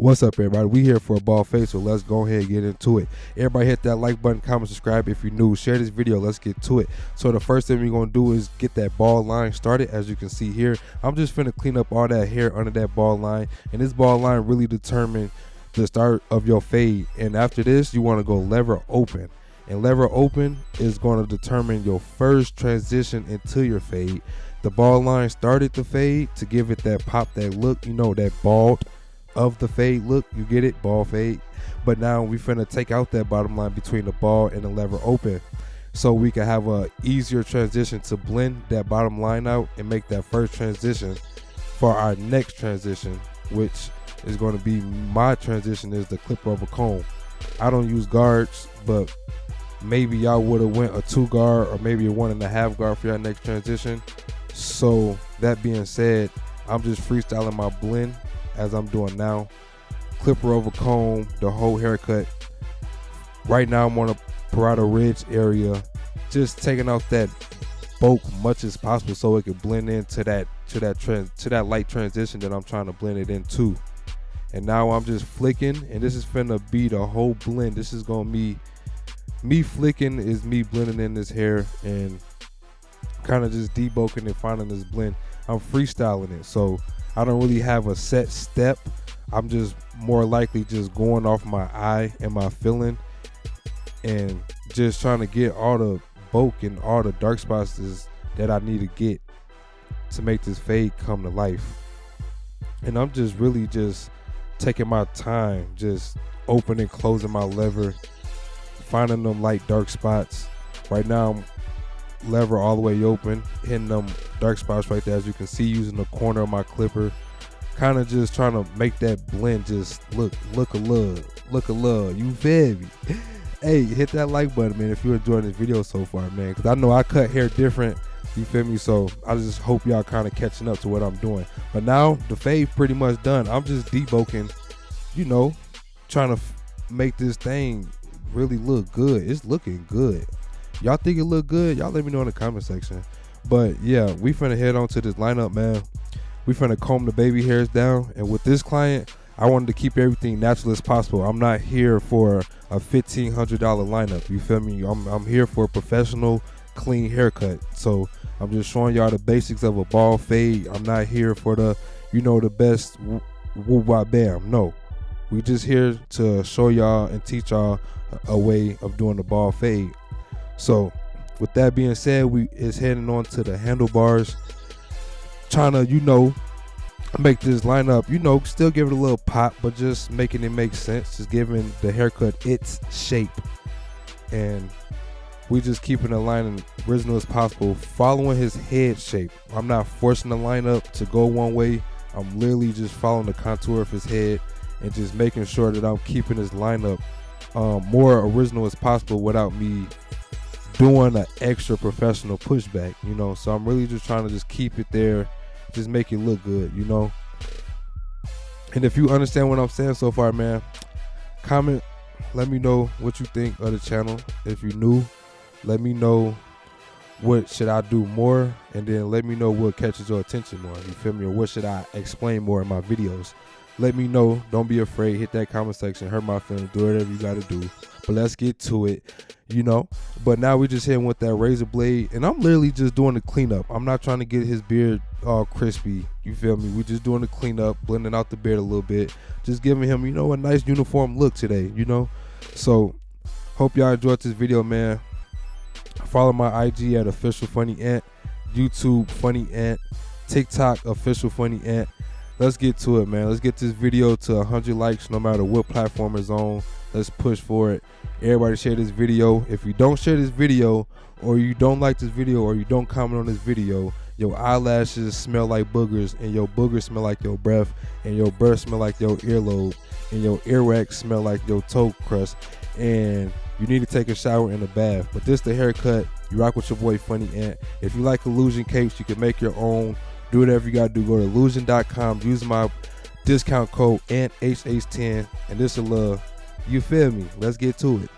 What's up, everybody? We here for a bald fade, so let's go ahead and get into it. Everybody hit that like button, comment, subscribe if you're new. Share this video. Let's get to it. So the first thing we're going to do is get that bald line started. As you can see here, I'm just finna clean up all that hair under that bald line. And this bald line really determines the start of your fade. And after this, you want to go lever open. And lever open is going to determine your first transition into your fade. The bald line started the fade to give it that pop, that look, you know, that bald of the fade look. You get it? Bald fade. But now we finna take out that bottom line between the bald and the lever open, so we can have a easier transition to blend that bottom line out and make that first transition for our next transition, which is going to be my transition, is the clipper over comb. I don't use guards, but maybe y'all would have went a 2 guard or maybe a 1.5 guard for your next transition. So that being said, I'm just freestyling my blend as I'm doing now. Clipper over comb, the whole haircut. Right now I'm on a parietal ridge area, just taking out that bulk much as possible so it can blend into that light transition that I'm trying to blend it into. And now I'm just flicking, and this is finna be the whole blend. This is gonna be me flicking, is me blending in this hair and kind of just debulking and finding this blend. I'm freestyling it, so I don't really have a set step. I'm just more likely just going off my eye and my feeling and just trying to get all the bulk and all the dark spots that I need to get to make this fade come to life. And I'm just really just taking my time, just opening, closing my lever, finding them light dark spots. Right now I'm lever all the way open, hitting them dark spots right there, as you can see, using the corner of my clipper, kind of just trying to make that blend just look a love. You feel me? Hey, hit that like button, man, if you're enjoying this video so far, man, because I know I cut hair different, you feel me? So I just hope y'all kind of catching up to what I'm doing. But now the fade pretty much done. I'm just debulking, you know, trying to make this thing really look good. It's looking good. Y'all think it look good? Y'all let me know in the comment section. But yeah, we finna head on to this lineup, man. We finna comb the baby hairs down. And with this client, I wanted to keep everything natural as possible. I'm not here for a $1,500 lineup. You feel me? I'm here for a professional, clean haircut. So I'm just showing y'all the basics of a bald fade. I'm not here for the, you know, the best woo wah bam. No. We just here to show y'all and teach y'all a way of doing the bald fade. So with that being said, we is heading on to the handlebars, trying to, you know, make this lineup, you know, still give it a little pop, but just making it make sense, just giving the haircut its shape. And we just keeping the line as original as possible, following his head shape. I'm not forcing the lineup to go one way. I'm literally just following the contour of his head and just making sure that I'm keeping his lineup more original as possible without me doing an extra professional pushback, you know. So I'm really just trying to just keep it there, just make it look good, you know. And if you understand what I'm saying so far, man, comment, let me know what you think of the channel. If you're new, let me know what should I do more, and then let me know what catches your attention more, you feel me, or what should I explain more in my videos. Let me know. Don't be afraid. Hit that comment section, hurt my feelings, do whatever you gotta do. But let's get to it, you know. But now we just hitting with that razor blade, and I'm literally just doing the cleanup. I'm not trying to get his beard all crispy, you feel me. We just doing the cleanup, blending out the beard a little bit, just giving him, you know, a nice uniform look today, you know. So hope y'all enjoyed this video, man. Follow my IG at Officialfunnyant, YouTube Funnyant, TikTok Officialfunnyant. Let's get to it, man. Let's get this video to 100 likes, no matter what platform it's on. Let's push for it. Everybody share this video. If you don't share this video, or you don't like this video, or you don't comment on this video, your eyelashes smell like boogers, and your boogers smell like your breath, and your breath smell like your earlobe, and your earwax smell like your toe crust, and you need to take a shower and a bath. But this the haircut. You rock with your boy Funny Ant. If you like illusion capes, you can make your own. Do whatever you gotta do. Go to illusion.com. Use my discount code ANTHH10, and this will you feel me. Let's get to it.